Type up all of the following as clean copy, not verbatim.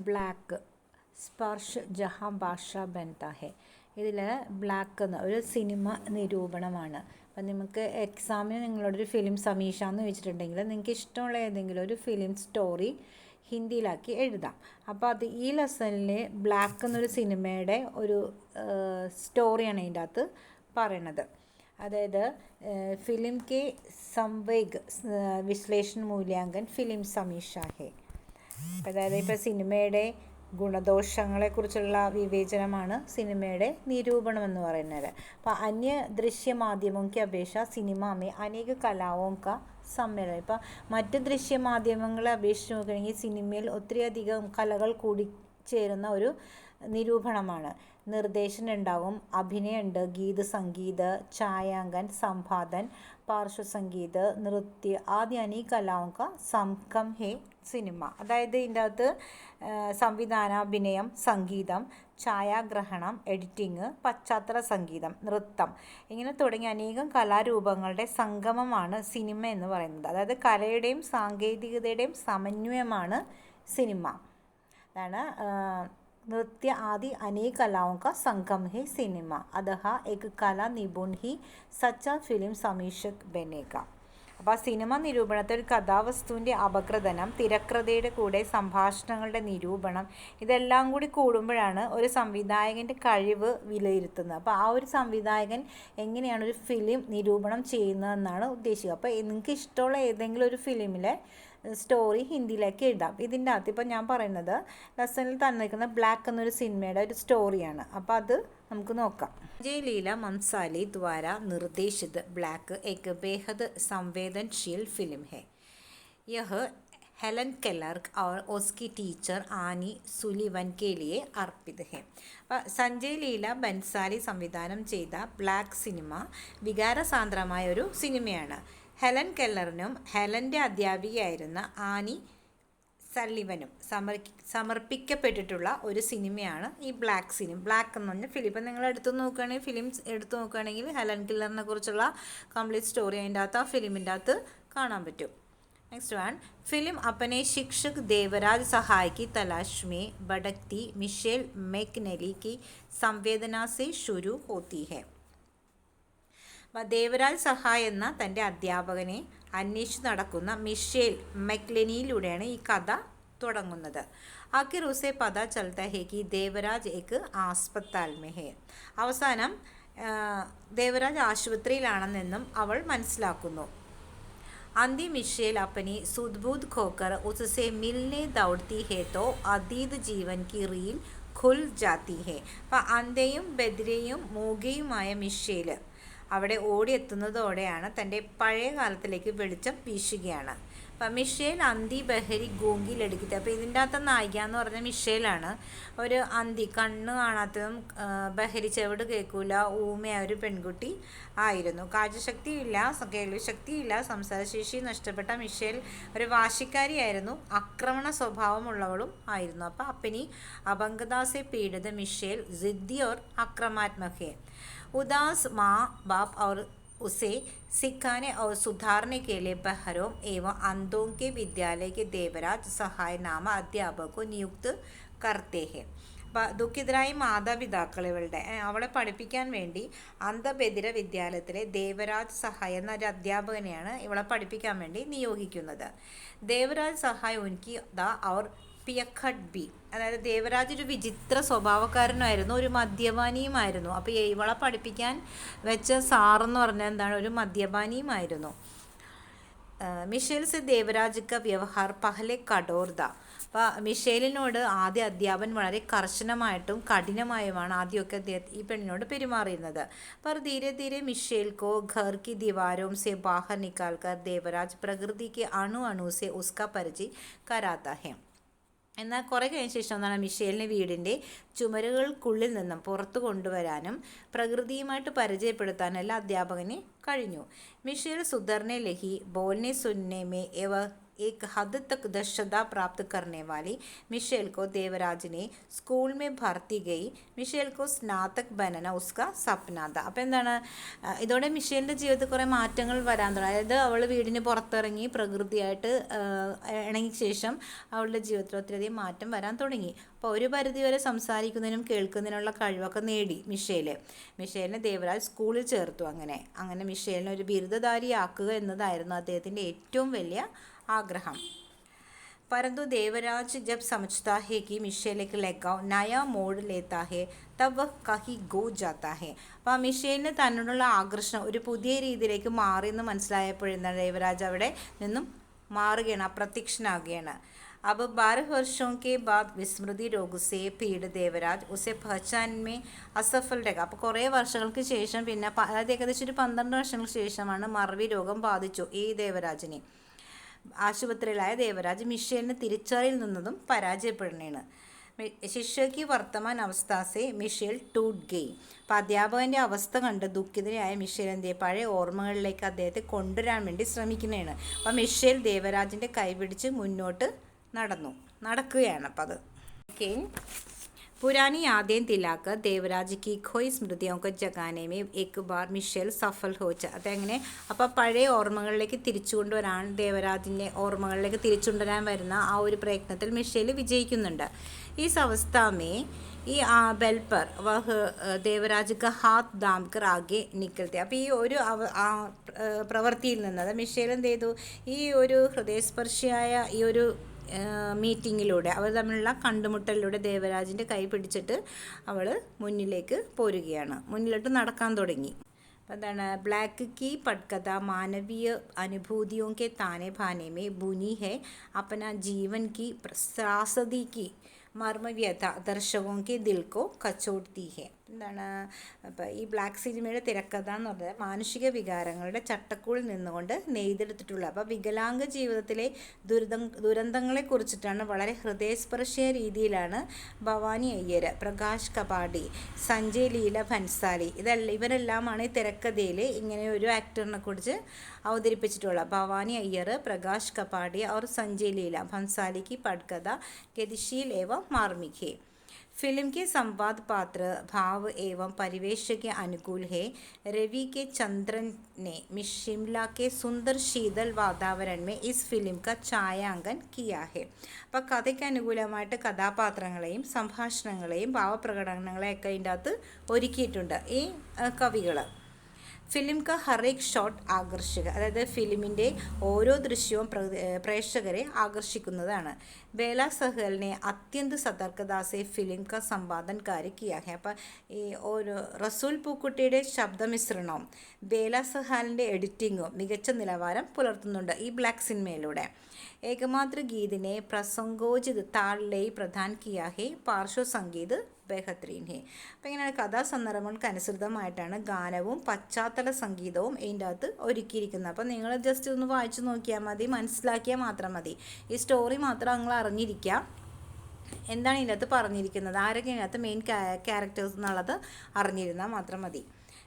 Black Sparsh ജഹാം Basha ബൻതാ ഹെ. ഇതിൽ black എന്ന ഒരു സിനിമ നിരൂപണമാണ്. അപ്പം നിങ്ങൾക്ക് എക്സാമിന് നിങ്ങളോടൊരു ഫിലിം സമീക്ഷ എന്ന് വെച്ചിട്ടുണ്ടെങ്കിൽ നിങ്ങൾക്ക് ഇഷ്ടമുള്ള ഏതെങ്കിലും ഒരു ഫിലിം സ്റ്റോറി ഹിന്ദിയിലാക്കി എഴുതാം. അപ്പോൾ അത് ഈ ലെസണിൽ ബ്ലാക്ക് എന്നൊരു സിനിമയുടെ ഒരു സ്റ്റോറിയാണ് ഇതിൻ്റെ അകത്ത് പറയണത്. അതായത് ഫിലിം കെ സംവേഗ് വിശ്ലേഷൺ മൂല്യാങ്കൻ ഫിലിം സമീക്ഷ ഹെ. അതായത് ഇപ്പോൾ സിനിമയുടെ ഗുണദോഷങ്ങളെക്കുറിച്ചുള്ള വിവേചനമാണ് സിനിമയുടെ നിരൂപണം എന്ന് പറയുന്നത്. അപ്പോൾ അന്യ ദൃശ്യ മാധ്യമോं की अपेक्षा സിനിമ में अनेक कलाओं का സമ്മേളനം. ഇപ്പോൾ മറ്റ് ദൃശ്യമാധ്യമങ്ങളെ അപേക്ഷിച്ച് നോക്കുകയാണെങ്കിൽ സിനിമയിൽ ഒത്തിരിയധികം കലകൾ കൂടിച്ചേരുന്ന ഒരു നിരൂപണമാണ്. നിർദ്ദേശനം ഉണ്ടാകും, അഭിനയമുണ്ട്, ഗീത സംഗീത്, ഛായാങ്കൻ, സംപാദൻ, പാർശ്വസംഗീത്, നൃത്യ ആദി അനേക കലാओं का സംഗം ഹേ സിനിമ. അതായത് ഇതിൻ്റെ അകത്ത് സംവിധാന, അഭിനയം, സംഗീതം, ഛായാഗ്രഹണം, എഡിറ്റിംഗ്, പശ്ചാത്തല സംഗീതം, നൃത്തം ഇങ്ങനെ തുടങ്ങിയ അനേകം കലാരൂപങ്ങളുടെ സംഗമമാണ് സിനിമ എന്ന് പറയുന്നത്. അതായത് കലയുടെയും സാങ്കേതികതയുടെയും സമന്വയമാണ് സിനിമ. അതാണ് नृत्य आदि अनेक कलाओं का संगम है सिनेमा. अतः एक कला निपुण ही सच्चा फिल्म समीक्षक बनेगा. അപ്പോൾ ആ സിനിമ നിരൂപണത്തിൽ ഒരു കഥാവസ്തുവിൻ്റെ അപഗ്രഥനം, തിരക്കഥയുടെ കൂടെ സംഭാഷണങ്ങളുടെ നിരൂപണം ഇതെല്ലാം കൂടി കൂടുമ്പോഴാണ് ഒരു സംവിധായകൻ്റെ കഴിവ് വിലയിരുത്തുന്നത്. അപ്പോൾ ആ ഒരു സംവിധായകൻ എങ്ങനെയാണ് ഒരു ഫിലിം നിരൂപണം ചെയ്യുന്നതെന്നാണ് ഉദ്ദേശിക്കുക. അപ്പോൾ നിങ്ങൾക്ക് ഇഷ്ടമുള്ള ഏതെങ്കിലും ഒരു ഫിലിമിലെ സ്റ്റോറി ഹിന്ദിയിലേക്ക് എഴുതാം. ഇതിൻ്റെ അകത്ത് ഇപ്പോൾ ഞാൻ പറയുന്നത് ലെസണിൽ തന്നിരിക്കുന്ന ബ്ലാക്ക് എന്നൊരു സിനിമയുടെ ഒരു സ്റ്റോറിയാണ്. അപ്പോൾ അത് നമുക്ക് നോക്കാം. संजय लीला मंसाली द्वारा निर्देशित ब्लैक एक बेहद संवेदनशील फिल्म है. यह हेलन केलर और उसकी टीचर आनी सुलिवन के लिए अर्पित है. സഞ്ജയ് ലീല ബൻസാലി സംവിധാനം ചെയ്ത ബ്ലാക്ക് സിനിമ വികാരസാന്ദ്രമായ ഒരു സിനിമയാണ്. ഹെലൻ കെല്ലറിനും ഹെലൻ്റെ അധ്യാപികയായിരുന്ന ആനി സള്ളിവനും സമർപ്പിക്കപ്പെട്ടിട്ടുള്ള ഒരു സിനിമയാണ് ഈ ബ്ലാക്ക് സിനിമ. ബ്ലാക്ക് എന്ന് പറഞ്ഞാൽ ഫിലിം. ഇപ്പം നിങ്ങൾ ഫിലിം എടുത്തു നോക്കുകയാണെങ്കിൽ ഹെലൻ കെല്ലറിനെ കുറിച്ചുള്ള കംപ്ലീറ്റ് സ്റ്റോറി അതിൻ്റെ അകത്ത് ആ ഫിലിമിൻ്റെ അകത്ത് കാണാൻ പറ്റും. Next one. फिल्म अपने शिक्षक देवराज सहाय की तलाश में भटकती मिशेल मैकनेली की संवेदना से शुरू होती है. ദേവരാജ് സഹായ് എന്ന തൻ്റെ അധ്യാപകനെ അന്വേഷിച്ച് നടക്കുന്ന മിഷേൽ മെക്ലെനിയിലൂടെയാണ് ഈ കഥ തുടങ്ങുന്നത്. ആഖിർ ഉസേ പത ചൽത്ത ഹെ കി ദേവരാജ് ഏക്ക് ആസ്പത്താൽ മേ ഹെ. അവസാനം ദേവരാജ് ആശുപത്രിയിലാണെന്നും അവൾ മനസ്സിലാക്കുന്നു. अंधी मिशेल अपनी सुध-बुध खोकर उससे मिलने दौड़ती है तो अतीत जीवन की रील खुल जाती है. അപ്പോൾ അന്ധയും ബധിരയും മൂകയുമായ മിഷേൽ അവിടെ ഓടിയെത്തുന്നതോടെയാണ് തൻ്റെ പഴയ കാലത്തിലേക്ക് വെളിച്ചം വീശുകയാണ്. അപ്പം മിഷേൽ അന്തി ബഹരി ഗൂങ്കി ലടുക്കിട്ട്. അപ്പോൾ ഇതിൻ്റെ അകത്ത് നായിക എന്ന് പറഞ്ഞ മിഷേലാണ്. ഒരു അന്തി, കണ്ണ് കാണാത്തതും ബഹരി, ചെവിട് കേൾക്കൂല, ഊമയായ ഒരു പെൺകുട്ടി ആയിരുന്നു. കാഴ്ചശക്തിയില്ല, കേൾവിശക്തിയില്ല, സംസാരശേഷി നഷ്ടപ്പെട്ട മിഷേൽ ഒരു വാശിക്കാരിയായിരുന്നു, ആക്രമണ സ്വഭാവമുള്ളവളും ആയിരുന്നു. അപ്പോൾ അപ്പനി അപങ്കദാസെ പീഡിത മിഷേൽ ജിദ്ദി और आक्रामक है. उदास माँ बाप और उसे सिखाने और सुधारने के लिए बहरों एवं अंधों के विद्यालय के देवराज सहाय नाम अध्यापक को नियुक्त करते हैं. ദുഃഖിതരായ മാതാപിതാക്കളുടെ അവളെ പഠിപ്പിക്കാൻ വേണ്ടി അന്ധബധിര വിദ്യാലയത്തിലെ ദേവരാജ് സഹായ് എന്ന ഒരു അധ്യാപകനെയാണ് ഇവളെ പഠിപ്പിക്കാൻ വേണ്ടി നിയോഗിക്കുന്നത്. ദേവരാജ് സഹായ് ഉൻകി ദ और പിയഖട്ട് ബി. അതായത് ദേവരാജ് ഒരു വിചിത്ര സ്വഭാവക്കാരനായിരുന്നു, ഒരു മദ്യപാനിയുമായിരുന്നു. അപ്പോൾ ഇവളെ പഠിപ്പിക്കാൻ വെച്ച സാറെന്ന് പറഞ്ഞാൽ എന്താണ്, ഒരു മദ്യപാനിയുമായിരുന്നു. മിഷേൽ സെ ദേവരാജ് ക വ്യവഹാർ പഹലെ കഠോർ ദ. അപ്പോൾ മിഷേലിനോട് ആദ്യ അധ്യാപൻ വളരെ കർശനമായിട്ടും കഠിനമായുമാണ് ആദ്യമൊക്കെ ഈ പെണ്ണിനോട് പെരുമാറിയിരുന്നത്. पर धीरे धीरे मिशेल को घर की दीवारों से बाहर निकालकर देवराज प्रकृति के अणु अणु से उसका परिचय कराता है. എന്നാൽ കുറേ കഴിഞ്ഞ ശേഷം എന്താണ് മിഷേലിനെ വീടിൻ്റെ ചുമരുകൾക്കുള്ളിൽ നിന്നും പുറത്തു കൊണ്ടുവരാനും പ്രകൃതിയുമായിട്ട് പരിചയപ്പെടുത്താനും എല്ലാ അധ്യാപകന് കഴിഞ്ഞു. മിഷേൽ സുധർനെ ലഹി ബോൽനെ സുന്നെ മേ एक हद तक दक्षता प्राप्त करने वाली मिशेल को देवराज ने स्कूल में भर्ती गई मिशेൽ को സ്നാതക് बनना उसका सपना था. അപ്പോൾ എന്താണ്, ഇതോടെ മിഷേലിൻ്റെ ജീവിതത്തിൽ കുറേ മാറ്റങ്ങൾ വരാൻ തുടങ്ങി. അതായത് അവൾ വീടിന് പുറത്തിറങ്ങി പ്രകൃതിയായിട്ട് ഇണങ്ങിയ ശേഷം അവളുടെ ജീവിതത്തിൽ ഒത്തിരിയധികം മാറ്റം വരാൻ തുടങ്ങി. അപ്പോൾ ഒരു പരിധിവരെ സംസാരിക്കുന്നതിനും കേൾക്കുന്നതിനുള്ള കഴിവൊക്കെ നേടി മിഷേലിനെ ദേവരാജ് സ്കൂളിൽ ചേർത്തു. അങ്ങനെ മിഷേലിനെ ഒരു ബിരുദധാരിയാക്കുക എന്നതായിരുന്നു അദ്ദേഹത്തിൻ്റെ ഏറ്റവും വലിയ ആഗ്രഹം. परंतु देवराज जब समझता है कि मिशेल एक लगाव नया मोड़ लेता है तब वह कहीं गो जाता है. അപ്പോൾ മിഷേലിന് തന്നോടുള്ള ആകർഷണം ഒരു പുതിയ രീതിയിലേക്ക് മാറിയെന്ന് മനസ്സിലായപ്പോഴെന്താണ് ദേവരാജ് അവിടെ നിന്നും മാറുകയാണ്, അപ്രത്യക്ഷനാകുകയാണ്. अब 12 वर्षों के बाद विस्मृति रोग से पीड़ित देवराज उसे पहचान में असफल रहेगा. അപ്പോൾ കുറേ വർഷങ്ങൾക്ക് ശേഷം പിന്നെ അതായത് ഏകദേശം ഒരു 12 വർഷങ്ങൾക്ക് ശേഷമാണ് മറവി രോഗം ബാധിച്ചു ഈ ദേവരാജിനെ. ആശുപത്രിയിലായ ദേവരാജ് മിഷേലിന് തിരിച്ചറിയിൽ നിന്നതും പരാജയപ്പെടുന്നതാണ്. ശിഷ്യയ്ക്ക് വർത്തമാൻ അവസ്ഥാസെ മിഷേൽ ടൂട്ട് ഗെയ്. അപ്പം അധ്യാപകൻ്റെ അവസ്ഥ കണ്ട് ദുഃഖിതനായ മിഷേൽ എന്ത് ചെയ്യും, പഴയ ഓർമ്മകളിലേക്ക് അദ്ദേഹത്തെ കൊണ്ടുവരാൻ വേണ്ടി ശ്രമിക്കുന്നതാണ്. അപ്പം മിഷേൽ ദേവരാജിൻ്റെ കൈപിടിച്ച് മുന്നോട്ട് നടക്കുകയാണ്. അപ്പം അത് ഓക്കെ. पुरानी यादें दिलाकर देवराज की खोई स्मृतियों को जगाने में एक बार मिशेल सफल हो जाता. അതെങ്ങനെ, അപ്പോൾ പഴയ ഓർമ്മകളിലേക്ക് തിരിച്ചു കൊണ്ടുവരാൻ ദേവരാജിൻ്റെ ഓർമ്മകളിലേക്ക് തിരിച്ചു കൊണ്ടുവരാൻ വരുന്ന ആ ഒരു പ്രയത്നത്തിൽ മിഷേൽ വിജയിക്കുന്നുണ്ട്. ഈ അവസ്ഥമേ ഈ ബെൽപ്പർ വഹ് ദേവരാജ് ക ഹാത്ത് ദാംകർ ആകെ നിക്കൽത്തെ. അപ്പോൾ ഈ ഒരു പ്രവൃത്തിയിൽ നിന്ന് അത് മിഷേൽ എന്ത് ചെയ്തു, ഈ ഒരു ഹൃദയസ്പർശിയായ ഈ ഒരു മീറ്റിങ്ങിലൂടെ അവർ തമ്മിലുള്ള കണ്ടുമുട്ടലിലൂടെ ദേവരാജിൻ്റെ കൈ പിടിച്ചിട്ട് അവൾ മുന്നിലോട്ട് നടക്കാൻ തുടങ്ങി. അപ്പോൾ എന്താണ്, ബ്ലാക്ക് की पटकथा मानवीय अनुभूतियों के ताने बाने में बुनी है अपना जीवन की त्रासदी की മർമ്മവ്യഥ ദർശകോങ്കി ദിൽക്കോ കച്ചോട്ടി ഹെ. എന്താണ്, അപ്പോൾ ഈ ബ്ലാക്ക് സിനിമയുടെ തിരക്കഥ എന്ന് പറഞ്ഞാൽ മാനുഷിക വികാരങ്ങളുടെ ചട്ടക്കൂടിൽ നിന്നുകൊണ്ട് നെയ്തെടുത്തിട്ടുള്ള, അപ്പോൾ വികലാംഗ ജീവിതത്തിലെ ദുരന്തങ്ങളെ കുറിച്ചിട്ടാണ് വളരെ ഹൃദയസ്പർശിയ രീതിയിലാണ് ഭവാനി അയ്യർ, പ്രകാശ് കപാടി, സഞ്ജയ് ലീല ഭൻസാലി ഇവരെല്ലാമാണ് ഈ തിരക്കഥയിൽ ഇങ്ങനെ ഒരു ആക്ടറിനെ കുറിച്ച് അവതരിപ്പിച്ചിട്ടുള്ളത്. ഭവാനി അയ്യർ, പ്രകാശ് കപാടി और संजय लीला भंसाली की पटकथा गतिशील एवं मार्मिक है. फिल्म के संवाद पात्र भाव एवं परिवेश के अनुकूल है. रवि के चंद्रन ने शिमला के सुंदर शीतल वातावरण में इस फिल्म का छायांकन किया है. അപ്പോൾ കഥയ്ക്ക് അനുകൂലമായിട്ട് കഥാപാത്രങ്ങളെയും സംഭാഷണങ്ങളെയും ഭാവപ്രകടനങ്ങളെയൊക്കെ ഇതിൻ്റെ അകത്ത് ഒരുക്കിയിട്ടുണ്ട് ഈ കവികൾ. ഫിലിം ക ഹർ ഏക് ഷോട്ട് ആകർഷക, അതായത് ഫിലിമിൻ്റെ ഓരോ ദൃശ്യവും പ്രേക്ഷകരെ ആകർഷിക്കുന്നതാണ്. ബേല സഹലിനെ അത്യന്ത് സതർക്കദാസെ ഫിലിം ക സമ്പാദൻ കിയാ ഹെ. അപ്പം ഈ ഒരു റസൂൽ പൂക്കുട്ടിയുടെ ശബ്ദമിശ്രണവും ബേല സഹാലിൻ്റെ എഡിറ്റിങ്ങും മികച്ച നിലവാരം പുലർത്തുന്നുണ്ട് ഈ ബ്ലാക്ക് സിനിമയിലൂടെ. ഏകമാത്ര ഗീതിനെ പ്രസംഗോചിത് താളിലേ പ്രധാൻ കിയാ ഹെ, പാർശ്വ സംഗീത് ബെഹത്രീൻ ഹെ. അപ്പോൾ ഇങ്ങനെയാണ് കഥാസന്ദർഭങ്ങൾക്ക് അനുസൃതമായിട്ടാണ് ഗാനവും പശ്ചാത്തല സംഗീതവും ഇതിൻ്റെ അകത്ത് ഒരുക്കിയിരിക്കുന്നത്. അപ്പോൾ നിങ്ങൾ ജസ്റ്റ് ഒന്ന് വായിച്ചു നോക്കിയാൽ മതി, മനസ്സിലാക്കിയാൽ മാത്രം മതി. ഈ സ്റ്റോറി മാത്രം നിങ്ങൾ അറിഞ്ഞിരിക്കുക, എന്താണ് ഇതിൻ്റെ അകത്ത് പറഞ്ഞിരിക്കുന്നത്, ആരൊക്കെ ഇതിനകത്ത് മെയിൻ ക്യാരക്ടേഴ്സ് എന്നുള്ളത് അറിഞ്ഞിരുന്നാൽ മാത്രം മതി.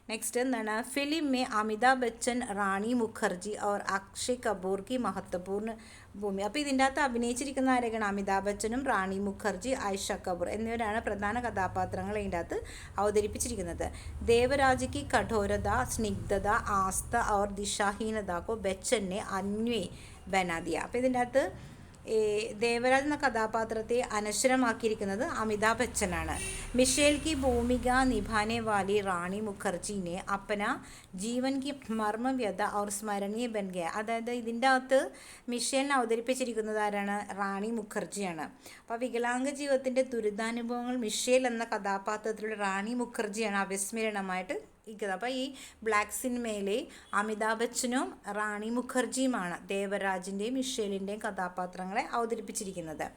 നെക്സ്റ്റ് എന്താണ്, ഫിലിം മേ അമിതാഭ് ബച്ചൻ, റാണി മുഖർജി और അക്ഷയ് കപൂർ की महत्वपूर्ण ഭൂമി. അപ്പോൾ ഇതിൻ്റെ അകത്ത് അഭിനയിച്ചിരിക്കുന്ന ആരൊക്കെയാണ്, അമിതാഭ് ബച്ചനും റാണി മുഖർജി, ആയിഷ കപൂർ എന്നിവരാണ് പ്രധാന കഥാപാത്രങ്ങൾ ഇതിൻ്റെ അകത്ത് അവതരിപ്പിച്ചിരിക്കുന്നത്. ദേവരാജ് की कठोरता, स्निग्धത, ആസ്ഥ और दिशाहीनता को बच्चन ने अन्वय बना दिया. അപ്പോൾ ഇതിൻ്റെ അകത്ത് ദേവരാജ് എന്ന കഥാപാത്രത്തെ അനശ്വരമാക്കിയിരിക്കുന്നത് അമിതാഭ് ബച്ചനാണ്. മിഷേൽ की भूमिका निभाने वाली റാണി മുഖർജിനെ अपना जीवन की മർമ്മവ്യത और स्मरणीय बन गया. അതായത് ഇതിൻ്റെ അകത്ത് മിഷേലിനെ അവതരിപ്പിച്ചിരിക്കുന്നത് ആരാണ്, റാണി മുഖർജിയാണ്. അപ്പോൾ വികലാംഗ ജീവിതത്തിൻ്റെ ദുരിതാനുഭവങ്ങൾ മിഷേൽ എന്ന കഥാപാത്രത്തിലുള്ള റാണി മുഖർജിയാണ് അവിസ്മരണമായിട്ട് ഇരിക്കുന്നത്. അപ്പോൾ ഈ ബ്ലാക്ക് സിനിമയിലെ അമിതാഭ് ബച്ചനും റാണി മുഖർജിയുമാണ് ദേവരാജിൻ്റെയും മിഷേലിൻ്റെയും കഥാപാത്രങ്ങളെ അവതരിപ്പിച്ചിരിക്കുന്നത്.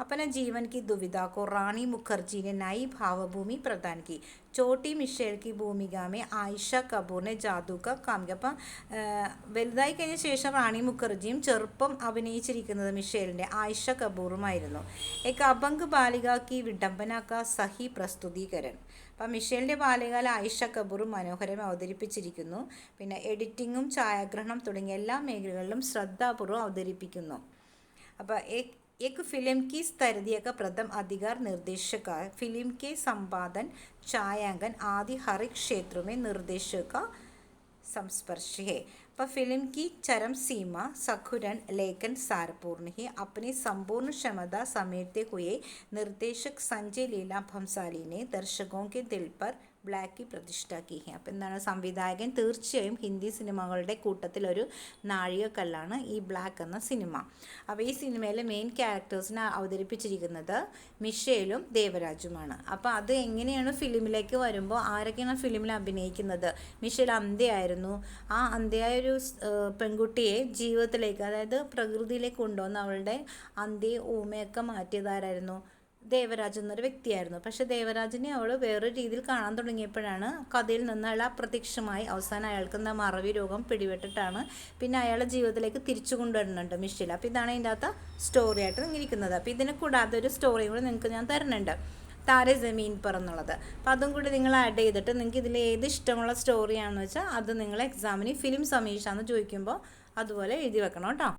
अपने जीवन की दुविधा को रानी मुखर्जी ने नई भावभूमि प्रदान की. छोटी मिशेल की भूमिका में ആയിഷ കപൂറിനെ ജാദു का काम किया. അപ്പം വലുതായി കഴിഞ്ഞ ശേഷം റാണി മുഖർജിയും ചെറുപ്പം അഭിനയിച്ചിരിക്കുന്നത് മിഷേലിൻ്റെ ആയിഷ കപൂറുമായിരുന്നു. एक अभंग बालिका की विडंबना का सही प्रस्तुतीकरण. അപ്പം മിഷേലിൻ്റെ ബാല്യകാല ആയിഷ കപൂർ മനോഹരമായി അവതരിപ്പിച്ചിരിക്കുന്നു. പിന്നെ എഡിറ്റിങ്ങും ഛായാഗ്രഹണം തുടങ്ങിയ എല്ലാ മേഖലകളിലും ശ്രദ്ധാപൂർവ്വം അവതരിപ്പിക്കുന്നു. അപ്പോൾ एक फिल्म की स्तरदीय का प्रथम अधिकार निर्देशक है। फिल्म के संपादन, छायांकन आदि हर एक क्षेत्र में निर्देशक का संस्पर्श है। पर फिल्म की चरम सीमा सखुरन लेखन सारपूर्ण है। अपनी संपूर्ण क्षमता समेटते हुए निर्देशक संजय लीला भंसाली ने दर्शकों के दिल पर ബ്ലാക്ക് की പ്രതിഷ്ഠ की है. അപ്പോൾ എന്താണ്, സംവിധായകൻ തീർച്ചയായും ഹിന്ദി സിനിമകളുടെ കൂട്ടത്തിലൊരു നാഴികക്കല്ലാണ് ഈ ബ്ലാക്ക് എന്ന സിനിമ. അപ്പോൾ ഈ സിനിമയിലെ മെയിൻ ക്യാരക്ടേഴ്സിനെ അവതരിപ്പിച്ചിരിക്കുന്നത് മിഷേലും ദേവരാജുമാണ്. അപ്പോൾ അത് എങ്ങനെയാണ് ഫിലിമിലേക്ക് വരുമ്പോൾ ആരൊക്കെയാണ് ഫിലിമിൽ അഭിനയിക്കുന്നത്? മിഷേൽ അന്ധയായിരുന്നു. ആ അന്ധയായൊരു പെൺകുട്ടിയെ ജീവിതത്തിലേക്ക്, അതായത് പ്രകൃതിയിലേക്ക് കൊണ്ടുവന്ന് അവളുടെ അന്ധയെ ഊമയൊക്കെ മാറ്റിയതാരായിരുന്നു? ദേവരാജ് എന്നൊരു വ്യക്തിയായിരുന്നു. പക്ഷേ ദേവരാജിനെ അവൾ വേറൊരു രീതിയിൽ കാണാൻ തുടങ്ങിയപ്പോഴാണ് കഥയിൽ നിന്ന് അയാൾ അപ്രത്യക്ഷമായി. അവസാനം അയാൾക്ക് എന്താ മറവി രോഗം പിടിപെട്ടിട്ടാണ് പിന്നെ അയാളുടെ ജീവിതത്തിലേക്ക് തിരിച്ചു കൊണ്ടുവരുന്നുണ്ട് മിഷേൽ. അപ്പോൾ ഇതാണ് ഇതിൻ്റെ അകത്ത് സ്റ്റോറി ആയിട്ട് ഇരിക്കുന്നത്. അപ്പോൾ ഇതിനെ കൂടാതെ ഒരു സ്റ്റോറി കൂടി നിങ്ങൾക്ക് ഞാൻ തരുന്നുണ്ട്, താരെ ജമീൻ പർ എന്നുള്ളത്. അപ്പോൾ അതും കൂടി നിങ്ങൾ ആഡ് ചെയ്തിട്ട് നിങ്ങൾക്ക് ഇതിൽ ഏത് ഇഷ്ടമുള്ള സ്റ്റോറിയാണെന്ന് വെച്ചാൽ അത് നിങ്ങൾ എക്സാമിന് ഫിലിം സമീക്ഷ എന്ന് ചോദിക്കുമ്പോൾ അതുപോലെ എഴുതി വെക്കണം കേട്ടോ.